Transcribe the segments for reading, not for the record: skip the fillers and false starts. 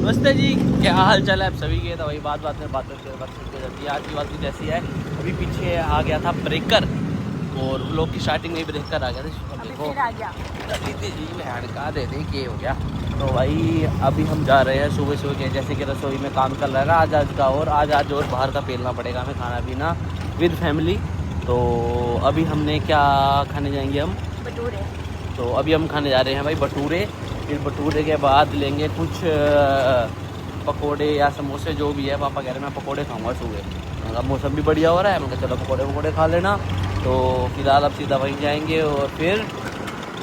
नमस्ते जी, क्या हाल चाल है आप सभी के। तो वही बात में बात करते जाती है। आज की बात कुछ ऐसी है, अभी पीछे आ गया था ब्रेकर और व्लॉग की स्टार्टिंग में ही ब्रेकर आ गया था। अब देखो दे के हो गया। तो भाई अभी हम जा रहे हैं सुबह के, जैसे कि रसोई में काम कर रहा है आज का, और आज और बाहर का पेलना पड़ेगा हमें खाना पीना विद फैमिली। तो अभी हमने क्या खाने जाएंगे हम? भटूरे। तो अभी हम खाने जा रहे हैं भाई भटूरे। फिर भटूरे के बाद लेंगे कुछ पकोड़े या समोसे, जो भी है। पापा कह रहे हैं मैं पकोड़े खाऊंगा सुबह। अब मौसम भी बढ़िया हो रहा है, मैं कहा चलो पकोड़े खा लेना। तो फिलहाल अब सीधा वहीं जाएंगे और फिर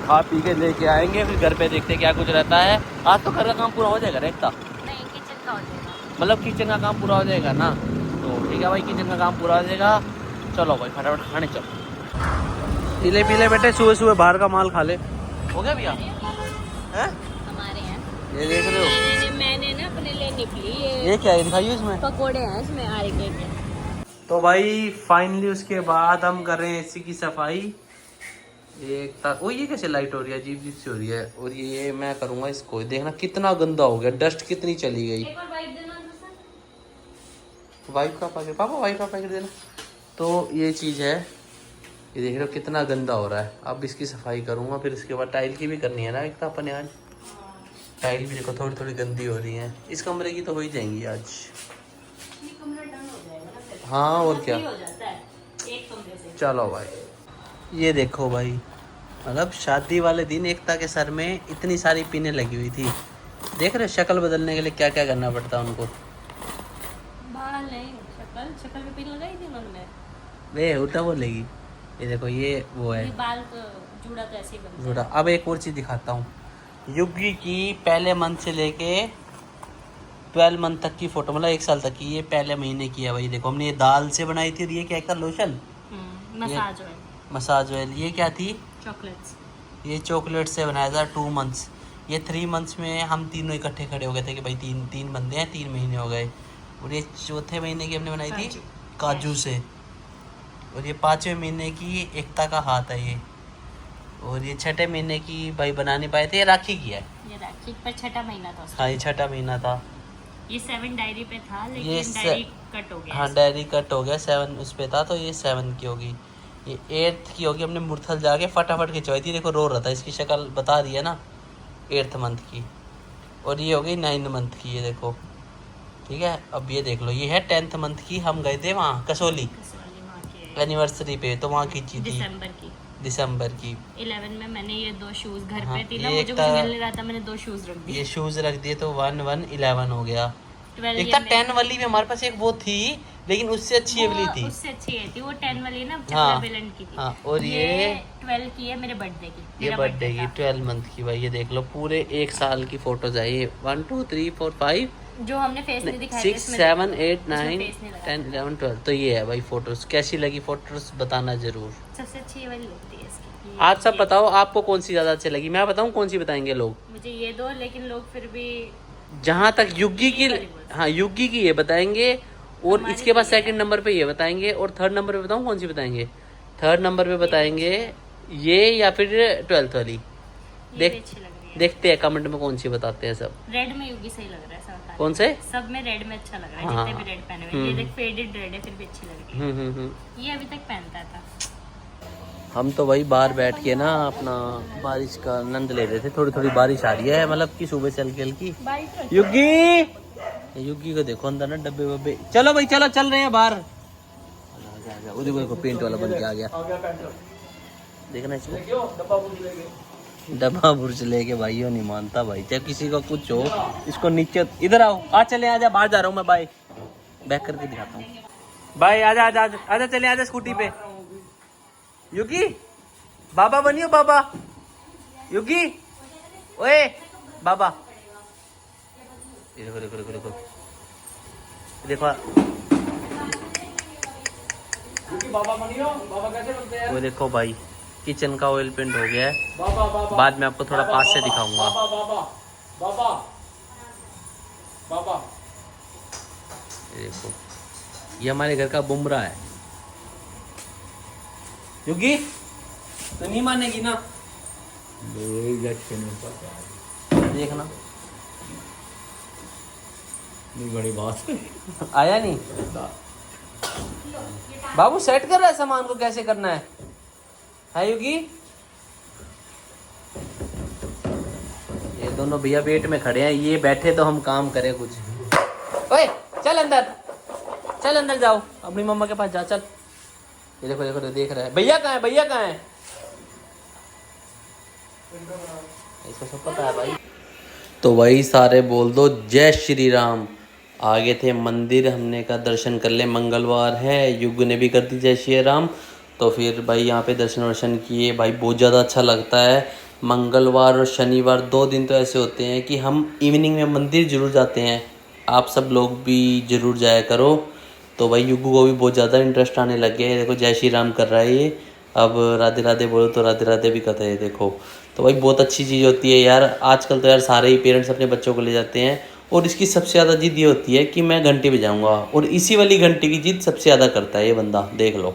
खा पी के लेके आएंगे। फिर घर पे देखते क्या कुछ रहता है। आज तो घर का काम पूरा हो जाएगा रेखता? नहीं, किचन का हो जाएगा। मतलब किचन का काम पूरा हो जाएगा ना? तो ठीक है भाई, किचन का काम पूरा हो जाएगा। चलो भाई फटाफट खाने चलो। पीले बेटे, सुबह बाहर का माल खा ले। हो गया भैया? हैं? हमारे यहाँ ये देख रहे हो? मैंने ना अपने लिए निकली ये क्या है, दिखाइए इसमें। पकोड़े हैं इसमें आरे के। तो भाई फाइनली उसके बाद हम कर रहे हैं एसी की सफाई। ये कैसे लाइट हो रही है, अजीब अजीब सी हो रही है। और ये मैं करूंगा इसको, देखना कितना गंदा हो गया, डस्ट कितनी चली गई। वाइप का पैकेट पापा, वाइप का पैकेट देना। तो ये चीज़ है, ये देख रहे हो कितना गंदा हो रहा है। अब इसकी सफाई करूंगा, फिर इसके बाद टाइल की भी करनी है ना। एक तो अपने आज टाइल भी देखो थोड़ी थोड़ी गंदी हो रही है। इस कमरे की तो हो ही जाएंगी आज। हाँ और क्या, चलो भाई। ये देखो भाई, मतलब शादी वाले दिन एकता के सर में इतनी सारी पिनें लगी हुई थी। देख रहे शक्ल बदलने के लिए क्या क्या करना पड़ता है उनको। बाल है, शक्ल पे पिन लगाई थी उन्होंने। वे उल्टा बोलेगी। ये देखो ये वो है, ये बाल तो जुड़ा तो ऐसे ही बनता है। जुड़ा। अब एक और चीज़ दिखाता हूँ। युगी की पहले मंथ से लेके 12 मंथ तक की फोटो, मतलब 1 साल तक की। ये पहले महीने की है भाई। देखो हमने ये दाल से बनाई थी। और ये क्या था, lotion, massage oil. Massage oil. ये क्या थी? चॉकलेट्स। ये चॉकलेट से बनाया था 2 मंथ्स। ये 3 मंथ्स में हम तीनों इकट्ठे खड़े हो गए थे कि भाई तीन बंदे हैं, 3 महीने हो गए। और ये चौथे महीने की हमने बनाई थी काजू से। और ये 5वें महीने की एकता का हाथ है ये। और ये 6ठे महीने की भाई बना नहीं पाए थे, ये राखी की है। ये राखी पर 6ठा महीना था उसका। हाँ ये 6ठा महीना था। ये 7 डायरी पे था, लेकिन ये डायरी कट हो गया। हाँ डायरी कट हो गया, 7 उस पे था, तो ये 7 की होगी। ये 8th की होगी। हमने मुरथल जाके फटाफट खिंचवाई थी। देखो रो रहा था, इसकी शक्ल बता रही है ना, 8th मंथ की। और ये हो गई 9th मंथ की, ये देखो। ठीक है, अब ये देख लो, ये है 10th मंथ की। हम गए थे वहाँ कसौली एनिवर्सरी पे, तो वहाँ खींची थी दिसंबर की। 11 में मैंने ये 2 शूज घर हाँ, पे थी ना, ये मुझे कुछ मिल नहीं रहा था, मैंने 2 शूज रख दिए। ये शूज रख दिए तो 1-1-11 हो गया। 12 एक था 10 वाली भी हमारे पास, एक वो थी, लेकिन उससे अच्छी ये वाली थी। उससे अच्छी है थी वो 10 वाली ना, हाँ, बेलन की थी। हाँ, और ये 12 की है, मेरे बर्थडे की। ये बर्थडे की 12 मंथ की भाई। ये देख लो पूरे 1 साल की फोटोज है ये। 1 2 3 4 5 जो हमने फेस नहीं दिखाया 6 7 8 9 10 11 12। तो ये है भाई फोटोज। कैसी लगी फोटोज बताना जरूर। सबसे अच्छी ये वाली लगती है इसकी। आप सब बताओ आपको कौन सी ज्यादा अच्छी लगी। मैं बताऊं कौन सी बताएंगे लोग? मुझे ये 2, लेकिन लोग फिर भी जहां तक युगी की, हाँ युगी की ये बताएंगे। और इसके बाद 2nd नंबर पे ये बताएंगे। और 3rd नंबर पे बताऊं कौन सी बताएंगे? 3rd नंबर पे बताएंगे ये, या फिर 12th वाली। देखते हैं कमेंट में कौन सी बताते हैं सब। रेड में युगी सही लग रहा है सब। कौन से? सब में रेड में अच्छा लग रहा है। हाँ, जितने भी रेड पहने हुए, ये देख फेडेड रेड है, फिर भी अच्छी लग रही है। ये अभी तक पहनता था। हम तो भाई बाहर बैठ के ना अपना बारिश का आनंद ले रहे थे। थोड़ी थोड़ी बारिश आ रही है, मतलब कि सुबह से हल्की हल्की। युगी को देखो अंदर ना डब्बे वब्बे। चलो भाई चलो, चल रहे हैं बाहर। उधर को पेंट वाला बन के आ गया। देखना इसको, डब्बा बुर्ज लेके भाई नहीं मानता भाई। चाहे किसी का कुछ हो, इसको नीचे। इधर आओ, आज चले आजा, बाहर जा रहा हूँ मैं। बाय बैक करके दिखाता हूँ। बाय आजा आजा आजा आजा, चले आजा स्कूटी पे। युगी बाबा बनियो, बाबा युगी, ओए बाबा। देखो देखो देखो देखो देखो, बाबा बनियो, बाबा कैसे बनते हैं? वो देखो भाई, किचन का ऑयल पेंट हो गया है। बाद में आपको थोड़ा पास से दिखाऊंगा। ये देखो, ये हमारे घर का बुमराह है। युगी तो नहीं मानेगी ना, देखना। नहीं बड़ी बात आया नहीं बाबू, सेट कर रहा है सामान को, कैसे करना है युगी? ये दोनों भैया पेट में खड़े हैं, ये बैठे तो हम काम करें कुछ। ओए चल अंदर, चल अंदर जाओ, अपनी मम्मा के पास जा, चल। ये देखो देखो, देख रहा है भैया कहाँ है, भैया कहाँ है? इसको सब पता है भाई। तो भाई सारे बोल दो जय श्री राम। आगे थे मंदिर, हमने का दर्शन कर ले, मंगलवार है, युग ने भी कर दी जय श्री राम। तो फिर भाई यहाँ पे दर्शन वर्शन किए भाई, बहुत ज़्यादा अच्छा लगता है। मंगलवार और शनिवार 2 दिन तो ऐसे होते हैं कि हम इवनिंग में मंदिर ज़रूर जाते हैं। आप सब लोग भी ज़रूर जाया करो। तो भाई युगू को भी बहुत ज़्यादा इंटरेस्ट आने लग गया है। देखो जय श्री राम कर रहा है ये, अब राधे राधे बोलो तो राधे राधे भी करता है। देखो तो भाई बहुत अच्छी चीज़ होती है यार। आजकल तो यार सारे ही पेरेंट्स अपने बच्चों को ले जाते हैं, और इसकी सबसे ज़्यादा जिद ये होती है कि मैं घंटी बजाऊंगा, और इसी वाली घंटी की जिद सबसे ज़्यादा करता है ये बंदा, देख लो।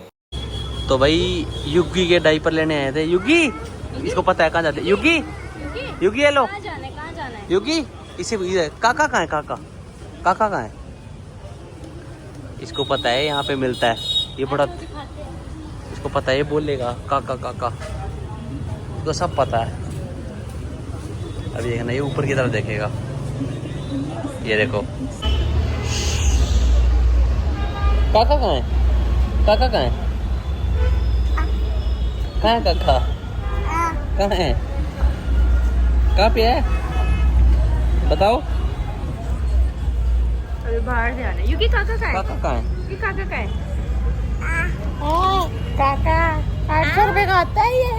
तो भाई युगी के डायपर लेने आए थे। युगी, इसको पता है कहाँ जाते हैं। युगी, युगी हेलो, कहाँ जाना है? युगी इसे काका कहाँ है, काका काका कहाँ है? इसको पता है यहाँ पे मिलता है, ये बड़ा इसको पता है, ये बोलेगा काका काका, तो सब पता है। अब ये ना, ये ऊपर की तरफ देखेगा, ये देखो काका कहाँ है, काका कहाँ है, कहाँ है काका, कहाँ है, कहाँ पे है बताओ। अभी बाहर जाना है। युगी काका कहाँ है? काका कहाँ है? युगी काका कहाँ है? काका 800 रुपए का आता है ये।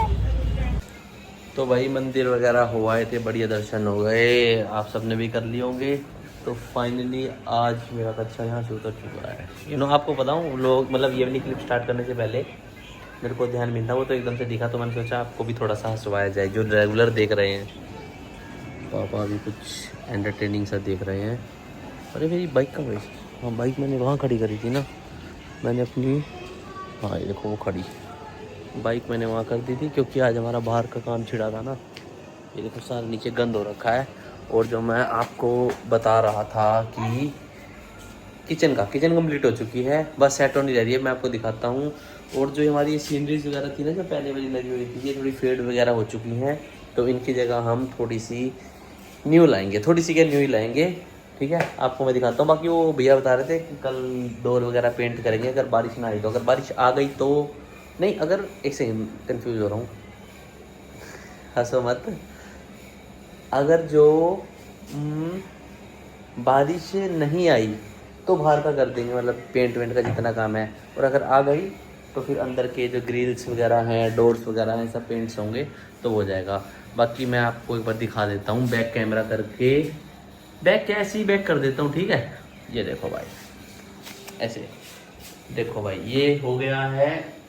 तो भाई मंदिर वगैरह हो आए थे, बढ़िया दर्शन हो गए, आप सबने भी कर लिए होंगे। तो फाइनली आज मेरा कच्चा यहाँ से उतर चुका है। आपको बताऊँ, लोग मतलब ये वाली क्लिप स्टार्ट करने से पहले मेरे को ध्यान मिलता, वो तो एकदम से दिखा, तो मैंने सोचा आपको भी थोड़ा सा हंसवाया जाए जो रेगुलर देख रहे हैं। पापा भी कुछ एंटरटेनिंग सा देख रहे हैं। अरे मेरी बाइक कहाँ गई? हाँ बाइक मैंने वहाँ खड़ी करी थी ना, मैंने अपनी, हाँ ये देखो वो खड़ी बाइक मैंने वहाँ कर दी थी, क्योंकि आज हमारा बाहर का काम छिड़ा था ना। ये देखो सारा नीचे गंद हो रखा है। और जो मैं आपको बता रहा था कि किचन कंप्लीट हो चुकी है, बस सेट होनी रह रही है, मैं आपको दिखाता हूँ। और जो हमारी सीनरीज वगैरह थी ना, जो पहले वाली लगी हुई थी, ये थोड़ी फेड वगैरह हो चुकी हैं। तो इनकी जगह हम थोड़ी सी न्यू लाएंगे, थोड़ी सी क्या न्यू ही लाएंगे, ठीक है। आपको मैं दिखाता हूँ। बाकी वो भैया बता रहे थे कि कल डोर वगैरह पेंट करेंगे, अगर बारिश ना आई तो। अगर बारिश आ गई तो नहीं, अगर एक सेकंड कंफ्यूज हो रहा हूँ, हंसो मत। अगर जो बारिश नहीं आई तो बाहर का कर देंगे, मतलब पेंट वेंट का जितना काम है। और अगर आ गई तो फिर अंदर के जो ग्रिल्स वगैरह हैं, डोर्स वगैरह हैं, सब पेंट्स होंगे तो हो जाएगा। बाकी मैं आपको एक बार दिखा देता हूँ बैक कैमरा करके, बैक कैसे ही बैक कर देता हूँ, ठीक है। ये देखो भाई, ऐसे देखो भाई, ये हो गया है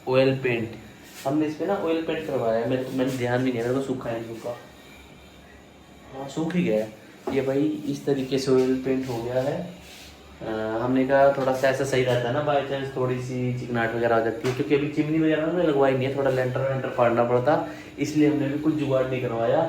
ऑयल पेंट। हमने इस पे ना ऑयल पेंट करवाया है, मैंने ध्यान भी नहीं है, मेरे को सूखा है, सूखा, हाँ सूख ही गया है ये भाई। इस तरीके से ऑयल पेंट हो गया है। हमने कहा थोड़ा सा ऐसा सही रहता है ना, बाई चांस थोड़ी सी चिकनाहट वगैरह आ जाती है, क्योंकि अभी चिमनी वगैरह हमने लगवाई नहीं है, थोड़ा लेंटर वेंटर फाड़ना पड़ता, इसलिए हमने भी कुछ जुगाड़ नहीं करवाया।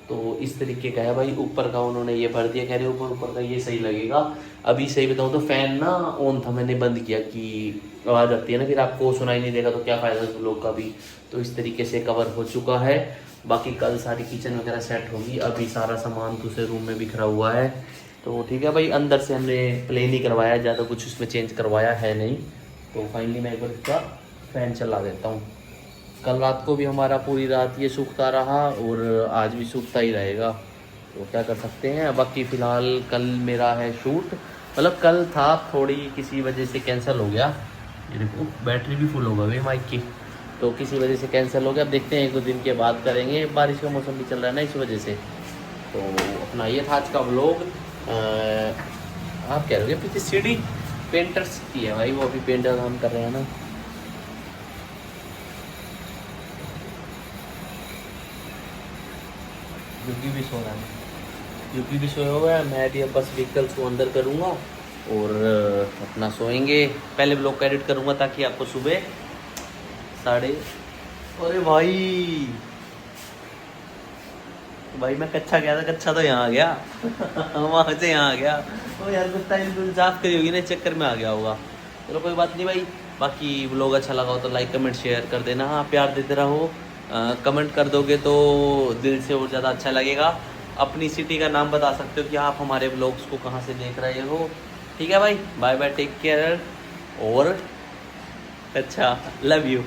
तो इस तरीके का है भाई। ऊपर का उन्होंने ये भर दिया, कह रहे ऊपर का ये सही लगेगा। अभी सही बताऊँ तो फैन ना ऑन था, मैंने बंद किया कि आवाज़ आती है ना, फिर आपको सुनाई नहीं देगा तो क्या फ़ायदा उस लोग का भी। तो इस तरीके से कवर हो चुका है। बाकी कल सारी किचन वगैरह सेट होगी। अभी सारा सामान दूसरे रूम में बिखरा हुआ है, तो ठीक है भाई। अंदर से हमने प्लेन ही करवाया, ज़्यादा कुछ उसमें चेंज करवाया है नहीं। तो फाइनली मैं एक बार इसका फ़ैन चला देता हूँ। कल रात को भी हमारा पूरी रात ये सूखता रहा और आज भी सूखता ही रहेगा, तो क्या कर सकते हैं। बाकी फ़िलहाल कल मेरा है शूट, मतलब कल था, थोड़ी किसी वजह से कैंसिल हो गया। ये देखो बैटरी भी फुल हो गई माइक की, तो किसी वजह से कैंसिल हो गया। अब देखते हैं 1-2 दिन के बाद करेंगे, बारिश का मौसम भी चल रहा है ना इस वजह से। तो अपना ये था आज का व्लॉग। आप कह रहे हो पीछे सीढ़ी पेंटर्स की है भाई, वो अभी पेंट का काम कर रहे हैं ना। युगी भी सो रहा है, युगी भी सोया हुआ है। मैं भी अब बस व्हीकल्स को अंदर करूँगा और अपना सोएंगे। पहले व्लॉग का एडिट करूँगा ताकि आपको सुबह 3:30, अरे भाई मैं कच्चा गया था, कच्चा तो यहाँ आ गया वहाँ से यहाँ आ गया। तो यार कुछ टाइम साफ करी होगी ना, चक्कर में आ गया होगा। चलो कोई बात नहीं भाई। बाकी व्लॉग अच्छा लगा हो तो लाइक कमेंट शेयर कर देना। हाँ, प्यार देते रहो। कमेंट कर दोगे तो दिल से और ज़्यादा अच्छा लगेगा। अपनी सिटी का नाम बता सकते हो कि आप हमारे व्लॉग्स को कहाँ से देख रहे हो। ठीक है भाई, बाय बाय, टेक केयर और अच्छा लव यू।